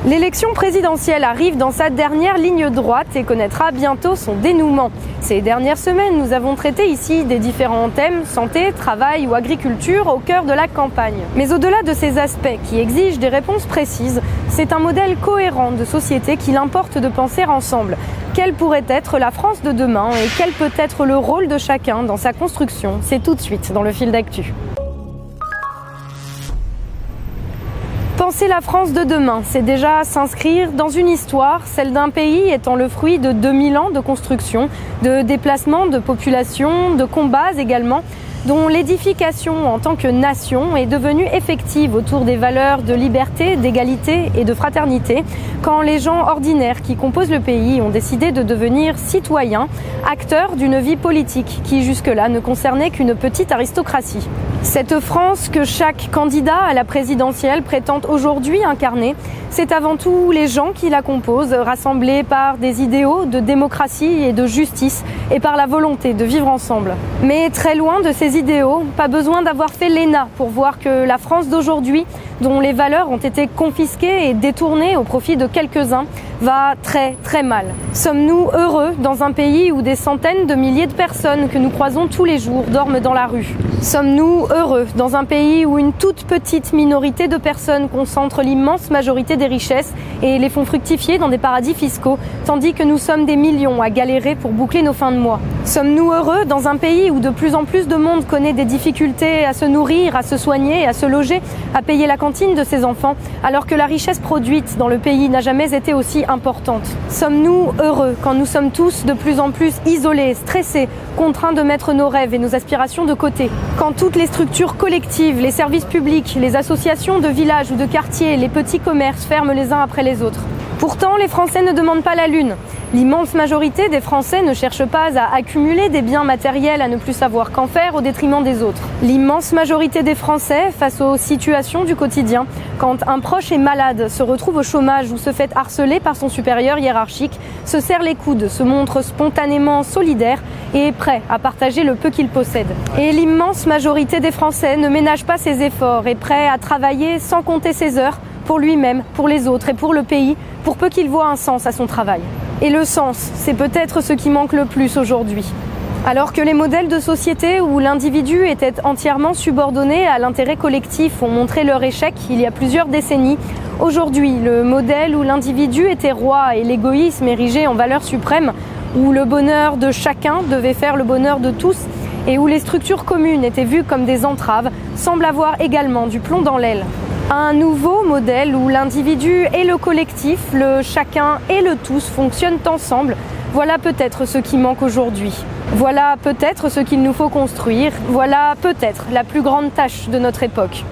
L'élection présidentielle arrive dans sa dernière ligne droite et connaîtra bientôt son dénouement. Ces dernières semaines, nous avons traité ici des différents thèmes, santé, travail ou agriculture, au cœur de la campagne. Mais au-delà de ces aspects qui exigent des réponses précises, c'est un modèle cohérent de société qu'il importe de penser ensemble. Quelle pourrait être la France de demain et quel peut être le rôle de chacun dans sa construction? C'est tout de suite dans le fil d'actu. Penser la France de demain, c'est déjà s'inscrire dans une histoire, celle d'un pays étant le fruit de 2000 ans de construction, de déplacements de population, de combats également, dont l'édification en tant que nation est devenue effective autour des valeurs de liberté, d'égalité et de fraternité, quand les gens ordinaires qui composent le pays ont décidé de devenir citoyens, acteurs d'une vie politique qui jusque-là ne concernait qu'une petite aristocratie. Cette France que chaque candidat à la présidentielle prétend aujourd'hui incarner, c'est avant tout les gens qui la composent, rassemblés par des idéaux de démocratie et de justice et par la volonté de vivre ensemble. Mais très loin de ces idéaux, pas besoin d'avoir fait l'ENA pour voir que la France d'aujourd'hui, dont les valeurs ont été confisquées et détournées au profit de quelques-uns, va très très mal. Sommes-nous heureux dans un pays où des centaines de milliers de personnes que nous croisons tous les jours dorment dans la rue? Sommes-nous heureux dans un pays où une toute petite minorité de personnes concentre l'immense majorité des richesses et les font fructifier dans des paradis fiscaux, tandis que nous sommes des millions à galérer pour boucler nos fins de mois? Sommes-nous heureux dans un pays où de plus en plus de monde connaît des difficultés à se nourrir, à se soigner, à se loger, à payer la cantine de ses enfants, alors que la richesse produite dans le pays n'a jamais été aussi importante? Sommes-nous heureux quand nous sommes tous de plus en plus isolés, stressés, contraints de mettre nos rêves et nos aspirations de côté? Quand toutes les structures collectives, les services publics, les associations de villages ou de quartiers, les petits commerces ferment les uns après les autres? Pourtant, les Français ne demandent pas la lune. L'immense majorité des Français ne cherche pas à accumuler des biens matériels à ne plus savoir qu'en faire au détriment des autres. L'immense majorité des Français, face aux situations du quotidien, quand un proche est malade, se retrouve au chômage ou se fait harceler par son supérieur hiérarchique, se serre les coudes, se montre spontanément solidaire et est prêt à partager le peu qu'il possède. Et l'immense majorité des Français ne ménage pas ses efforts, est prêt à travailler sans compter ses heures, pour lui-même, pour les autres et pour le pays, pour peu qu'il voie un sens à son travail. Et le sens, c'est peut-être ce qui manque le plus aujourd'hui. Alors que les modèles de société où l'individu était entièrement subordonné à l'intérêt collectif ont montré leur échec il y a plusieurs décennies, aujourd'hui, le modèle où l'individu était roi et l'égoïsme érigé en valeur suprême, où le bonheur de chacun devait faire le bonheur de tous et où les structures communes étaient vues comme des entraves, semble avoir également du plomb dans l'aile. Un nouveau modèle où l'individu et le collectif, le chacun et le tous fonctionnent ensemble, voilà peut-être ce qui manque aujourd'hui. Voilà peut-être ce qu'il nous faut construire, voilà peut-être la plus grande tâche de notre époque.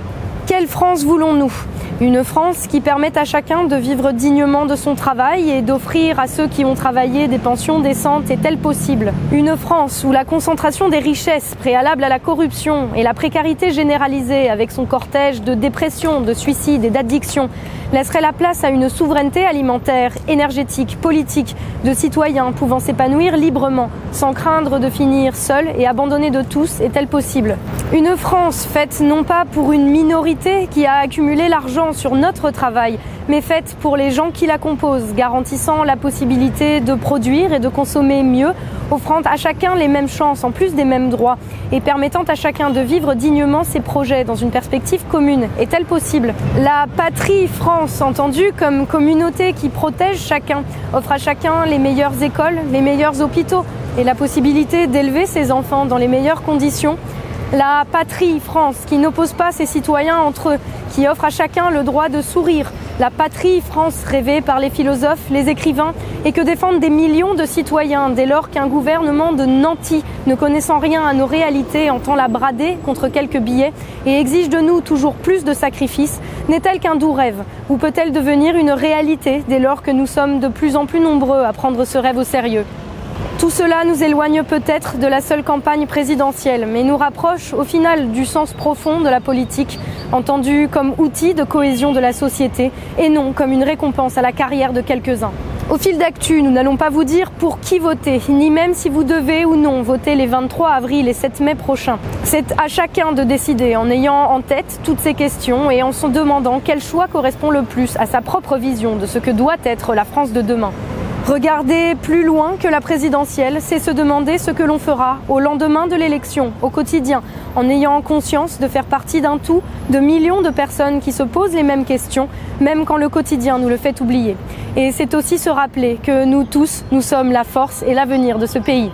Quelle France voulons-nous ? Une France qui permette à chacun de vivre dignement de son travail et d'offrir à ceux qui ont travaillé des pensions décentes et telles possibles. Une France où la concentration des richesses préalable à la corruption et la précarité généralisée avec son cortège de dépression, de suicide et d'addiction laisserait la place à une souveraineté alimentaire, énergétique, politique, de citoyens pouvant s'épanouir librement, sans craindre de finir seuls et abandonnés de tous est-elle possible? Une France faite non pas pour une minorité qui a accumulé l'argent sur notre travail, mais faite pour les gens qui la composent, garantissant la possibilité de produire et de consommer mieux, offrant à chacun les mêmes chances en plus des mêmes droits et permettant à chacun de vivre dignement ses projets dans une perspective commune. Est-elle possible? La patrie France, entendue comme communauté qui protège chacun, offre à chacun les meilleures écoles, les meilleurs hôpitaux et la possibilité d'élever ses enfants dans les meilleures conditions. La patrie France qui n'oppose pas ses citoyens entre eux, qui offre à chacun le droit de sourire. La patrie France rêvée par les philosophes, les écrivains et que défendent des millions de citoyens dès lors qu'un gouvernement de nantis, ne connaissant rien à nos réalités, entend la brader contre quelques billets et exige de nous toujours plus de sacrifices, n'est-elle qu'un doux rêve? Ou peut-elle devenir une réalité dès lors que nous sommes de plus en plus nombreux à prendre ce rêve au sérieux? Tout cela nous éloigne peut-être de la seule campagne présidentielle, mais nous rapproche au final du sens profond de la politique, entendue comme outil de cohésion de la société et non comme une récompense à la carrière de quelques-uns. Au fil d'actu, nous n'allons pas vous dire pour qui voter, ni même si vous devez ou non voter les 23 avril et 7 mai prochains. C'est à chacun de décider en ayant en tête toutes ces questions et en se demandant quel choix correspond le plus à sa propre vision de ce que doit être la France de demain. Regarder plus loin que la présidentielle, c'est se demander ce que l'on fera au lendemain de l'élection, au quotidien, en ayant conscience de faire partie d'un tout de millions de personnes qui se posent les mêmes questions, même quand le quotidien nous le fait oublier. Et c'est aussi se rappeler que nous tous, nous sommes la force et l'avenir de ce pays.